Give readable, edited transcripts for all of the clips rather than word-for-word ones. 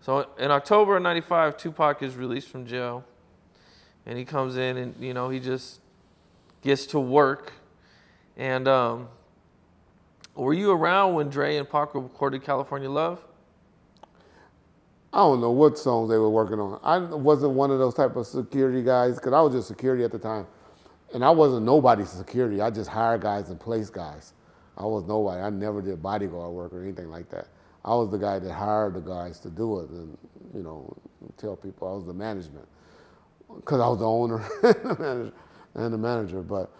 So in October of '95, Tupac is released from jail, and he comes in, and he just gets to work. And were you around when Dre and Pac recorded California Love? I don't know what songs they were working on. I wasn't one of those type of security guys because I was just security at the time. And I wasn't nobody's security. I just hired guys and placed guys. I was nobody. I never did bodyguard work or anything like that. I was the guy that hired the guys to do it and, tell people I was the management because I was the owner and the manager. But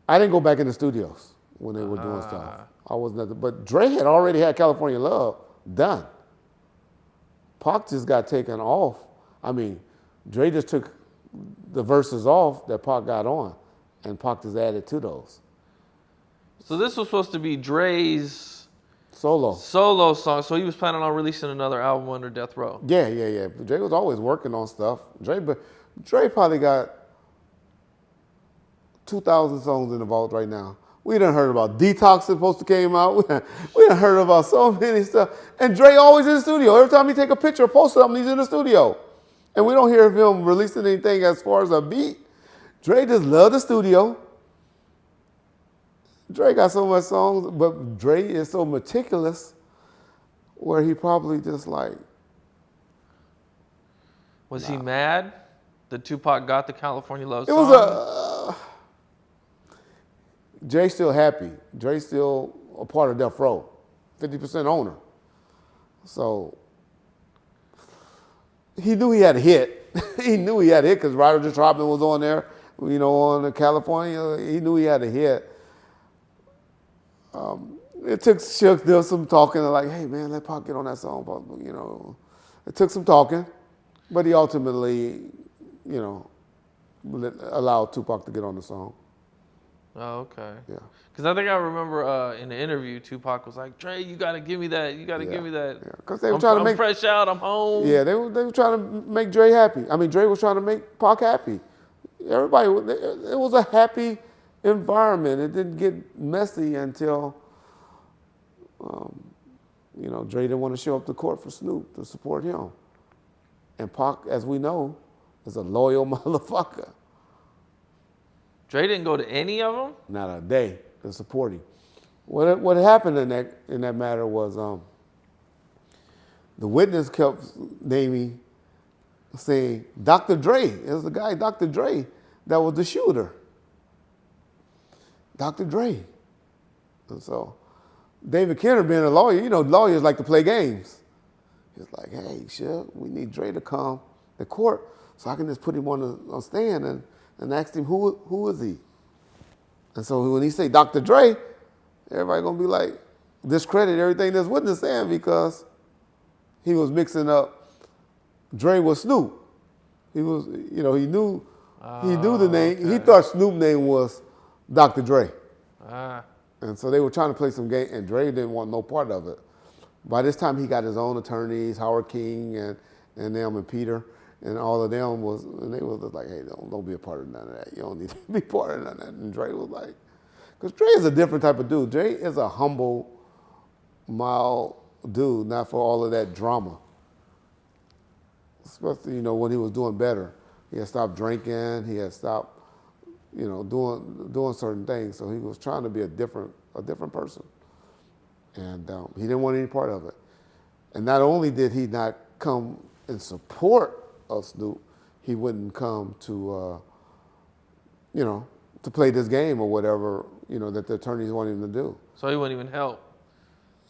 I didn't go back in the studios when they were doing stuff. I was nothing. But Dre had already had California Love done. Pac just got taken off. I mean, Dre just took the verses off that Pac got on, and Pac just added to those. So this was supposed to be Dre's Solo song. So he was planning on releasing another album under Death Row. Yeah. Dre was always working on stuff. Dre probably got 2,000 songs in the vault right now. We done heard about Detox supposed to came out. We done heard about so many stuff. And Dre always in the studio. Every time he take a picture or post something, he's in the studio. And we don't hear of him releasing anything as far as a beat. Dre just love the studio. Dre got so much songs, but Dre is so meticulous where he probably just like. Was he mad that Tupac got the California Love song? It was Dre's still happy. Dre's still a part of Death Row, 50% owner. So he knew he had a hit. He knew he had a hit because Ryder Just Robin was on there, on the California. He knew he had a hit. It took Shook did some talking, like, hey man, let Pac get on that song. But, it took some talking, but he ultimately, allowed Tupac to get on the song. Oh, okay. Yeah. Because I think I remember in the interview, Tupac was like, Dre, you got to give me that. You got to give me that. Yeah. Because they were trying to make. I'm fresh out. I'm home. Yeah, they were trying to make Dre happy. I mean, Dre was trying to make Pac happy. Everybody, it was a happy environment. It didn't get messy until, Dre didn't want to show up to court for Snoop to support him. And Pac, as we know, is a loyal motherfucker. Dre didn't go to any of them? Not a day to support him. What happened in that matter was the witness kept saying Dr. Dre. It was the guy, Dr. Dre, that was the shooter. Dr. Dre. And so David Kenner being a lawyer, lawyers like to play games. He's like, hey, Shug, we need Dre to come to court so I can just put him on the stand and asked him, who is he? And so when he say Dr. Dre, everybody gonna be like, discredit everything this witness saying because he was mixing up Dre with Snoop. He was, he knew the name. Okay. He thought Snoop's name was Dr. Dre. And so they were trying to play some game, and Dre didn't want no part of it. By this time, he got his own attorneys, Howard King and them and Peter. And all of them they was like, hey, don't be a part of none of that. You don't need to be part of none of that. And Dre was like, because Dre is a different type of dude. Dre is a humble, mild dude, not for all of that drama. Especially, when he was doing better. He had stopped drinking. He had stopped, doing certain things. So he was trying to be a different person. And he didn't want any part of it. And not only did he not come in support of Snoop, he wouldn't come to, to play this game or whatever, that the attorneys want him to do. So he wouldn't even help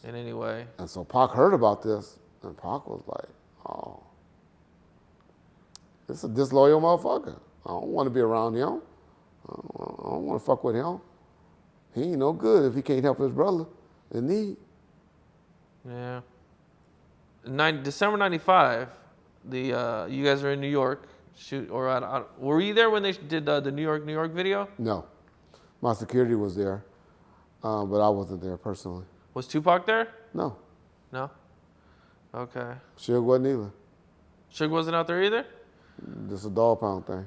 in any way. And so Pac heard about this, and Pac was like, oh, this is a disloyal motherfucker. I don't want to be around him. I don't want to fuck with him. He ain't no good if he can't help his brother in need. Yeah. December 95, you guys are in New York. Were you there when they did the New York video? No. My security was there, but I wasn't there personally. Was Tupac there? No. No? Okay. Suge wasn't either. Suge wasn't out there either? Just a dog pound thing.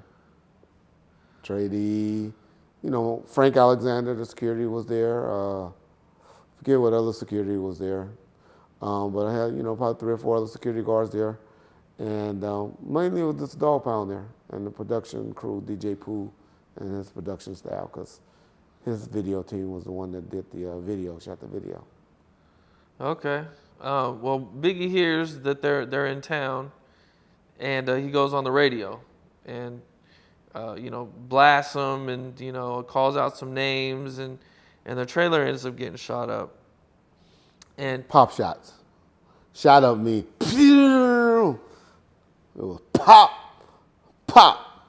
Trady, Frank Alexander, the security was there. Forget what other security was there. But I had, probably 3 or 4 other security guards there. And mainly it was this dog pound there and the production crew, DJ Pooh and his production staff, because his video team was the one that did the video, shot the video. Okay. Well, Biggie hears that they're in town, and he goes on the radio, and blasts them, and calls out some names, and the trailer ends up getting shot up. And Pop shots. Shot up me. Pew! It was pop, pop.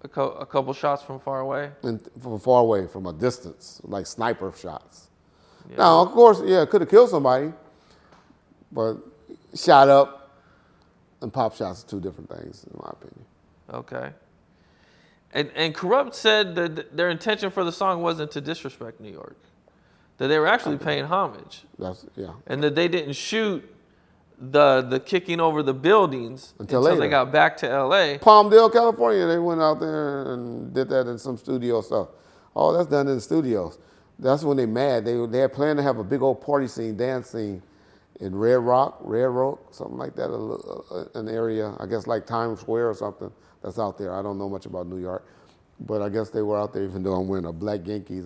a couple shots from far away. And from far away, from a distance, like sniper shots. Yeah. Now, of course, yeah, it could have killed somebody, but shot up and pop shots are 2 different things, in my opinion. Okay. And Corrupt said that their intention for the song wasn't to disrespect New York, that they were actually paying homage, Yeah. and that they didn't shoot the kicking over the buildings until later. they got back to L.A. Palmdale, California, they went out there and did that in some studio stuff. All that's done in the studios. That's when they mad. They had planned to have a big old party scene, dance scene in Red Rock, something like that, an area, I guess like Times Square or something that's out there. I don't know much about New York, but I guess they were out there, even though I'm wearing a black Yankees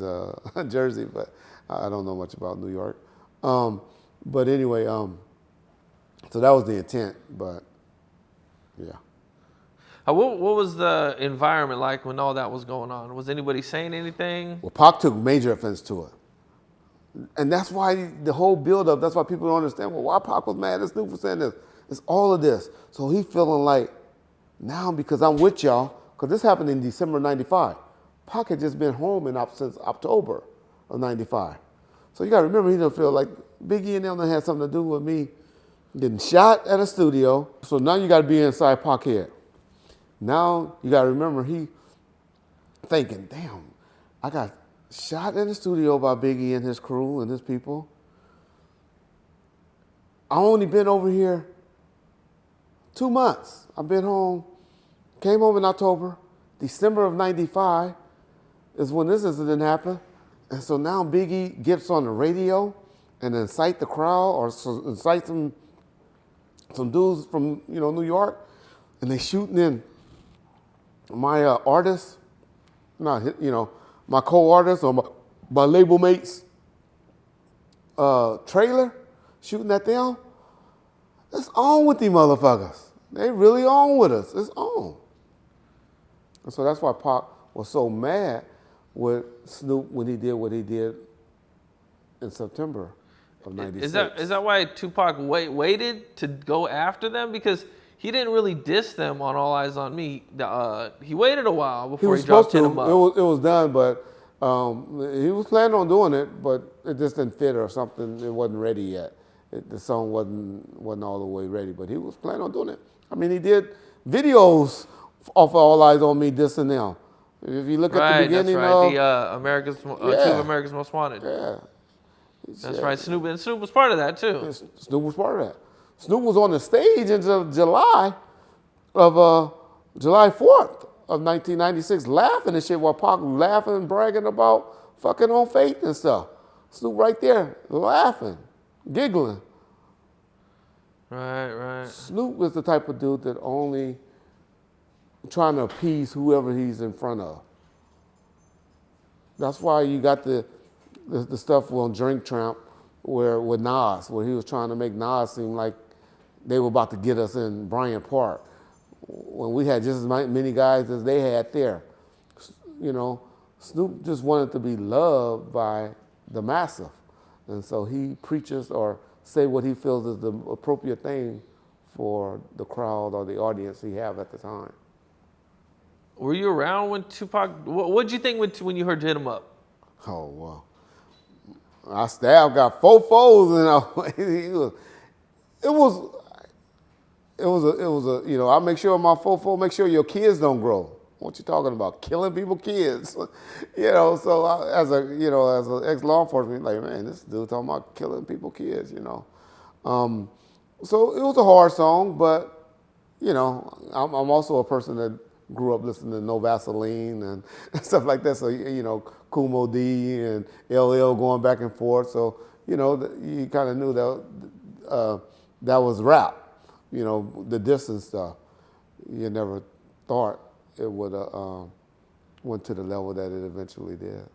jersey, but I don't know much about New York. But anyway, so that was the intent, but yeah. What was the environment like when all that was going on? Was anybody saying anything? Well, Pac took major offense to it. And that's why the whole buildup, that's why people don't understand, well, why Pac was mad at Snoop for saying this. It's all of this. So he feeling like, now because I'm with y'all, because this happened in December 95. Pac had just been home since October of 95. So you got to remember, he didn't feel like Biggie and them had something to do with me getting shot at a studio. So now you got to be inside Pac head. Now you got to remember, he thinking, damn, I got shot in the studio by Biggie and his crew and his people. I only been over here 2 months. I've been home, came home in October. December of 95 is when this incident happened. And so now Biggie gets on the radio and incite the crowd or incite some dudes from New York, and they shooting in my artist, my co-artist or my label mates trailer, shooting at them. It's on with these motherfuckers. They really on with us. It's on. And so that's why Pac was so mad with Snoop when he did what he did in September of 96. Is that why Tupac waited to go after them? Because he didn't really diss them on All Eyes on Me. He waited a while before he dropped Hit 'Em Up. It was done, but he was planning on doing it, but it just didn't fit or something. It wasn't ready yet. The song wasn't all the way ready, but he was planning on doing it. I mean, he did videos off All Eyes on Me dissing them. If you look at the beginning that's right. Two of America's Most Wanted. Yeah. That's right. Snoop was part of that too. Snoop was part of that. Snoop was on the stage in July 4th of 1996, laughing and shit while Pac laughing and bragging about fucking on Faith and stuff. Snoop right there laughing, giggling. Right. Snoop is the type of dude that only trying to appease whoever he's in front of. That's why you got the stuff on Drink Champ with Nas, where he was trying to make Nas seem like they were about to get us in Bryant Park when we had just as many guys as they had there. Snoop just wanted to be loved by the massive. And so he preaches or say what he feels is the appropriate thing for the crowd or the audience he have at the time. Were you around when Tupac? What'd you think when you heard Hit 'Em Up? Oh, well. Our staff got 4 foes, it was a I make sure my 4 make sure your kids don't grow. What you talking about? Killing people kids. So as an ex-law enforcement, like, man, this dude talking about killing people kids, So it was a hard song, but, I'm also a person that grew up listening to No Vaseline and stuff like that. So, Kumo D and LL going back and forth. So, you kind of knew that that was rap. You know, the distance stuff. You never thought it would went to the level that it eventually did.